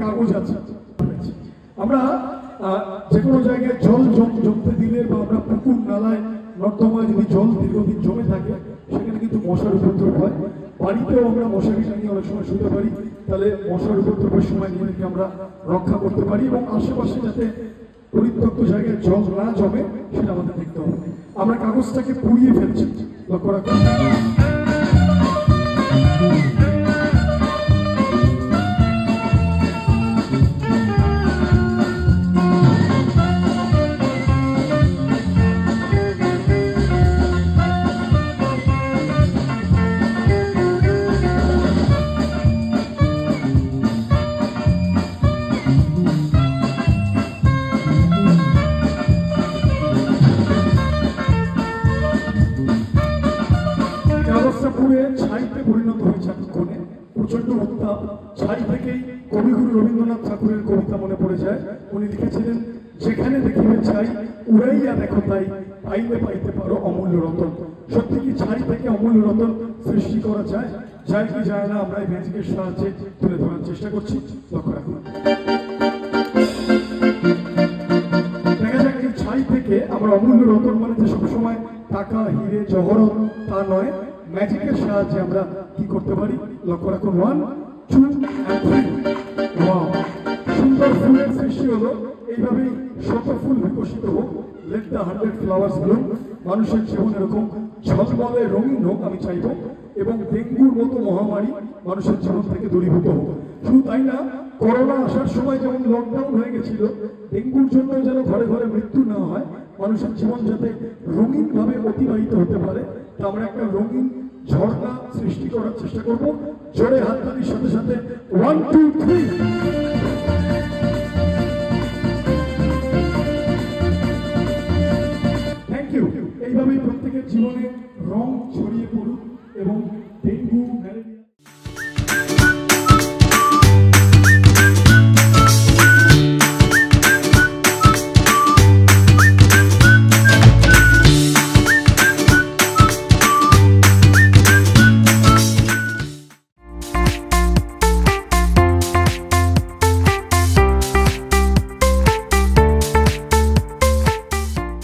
কাগজ আছে। আমরা যে কোনো জায়গায় জল জমতে দিলে বা আমরা পুকুর নালায় নর্দমায় যদি জল দীর্ঘদিন জমে থাকে সেখানে কিন্তু মশার উপদ্রব হয়। বাড়িতেও আমরা মশারি টাঙিয়ে অনেক সময় শুতে পারি, তাহলে মশার উপদ্রবের সময় নিজেদেরকে আমরা রক্ষা করতে পারি এবং আশেপাশে যাতে পরিত্যক্ত জায়গায় জল না জমে সেটা আমাদের দেখতে হবে। আমরা কাগজটাকে পুড়িয়ে ফেলছি, লক্ষ্য রাখুন। ছাইতে পরিণত হয়েছে এতক্ষণে, প্রচন্ড উত্তাপ। ছাই থেকেই কবিগুরু রবীন্দ্রনাথ ঠাকুরের কবিতা মনে পড়ে যায়। উনি লিখেছিলেন, যেখানে দেখিবে ছাই উড়াইয়া দেখো তাই, পাইলে পাইতে পারো অমূল্য রতন। সত্যি কি ছাই থেকে অমূল্য রতন সৃষ্টি করা যায়? যায় কি যায় না, আমরা এই ম্যাজিকের সাহায্যে তুলে ধরার চেষ্টা করছি, লক্ষ্য রাখুন। দেখা যায় এই ছাই থেকে আমরা অমূল্য রতন মানে যে সবসময় টাকা, হিরে, জহরত তা নয়, ম্যাজিকের সাহায্যে আমরা কি করতে পারি, লক্ষ্য রাখুন। 1, 2 and 3। সুন্দর ফুলের সৃষ্টি হলো, এইভাবেই শত ফুল বিকশিত হোক। Let the 100 flowers Bloom. মানুষের জীবন এরকম ঝলমলে রঙিন হোক আমি চাইব, এবং ডেঙ্গুর মতো মহামারী মানুষের জীবন থেকে দূরীভূত হোক। শুধু তাই না, করোনা আসার সময় যেমন লকডাউন হয়ে গেছিল, ডেঙ্গুর জন্য যেন ঘরে ঘরে মৃত্যু না হয়, মানুষের জীবন যাতে রঙিন ভাবে অতিবাহিত হতে পারে, তা আমরা একটা রঙিন ঝর্ণা সৃষ্টি করার চেষ্টা করব। জোরে হাততালির সাথে সাথে 1, 2, 3।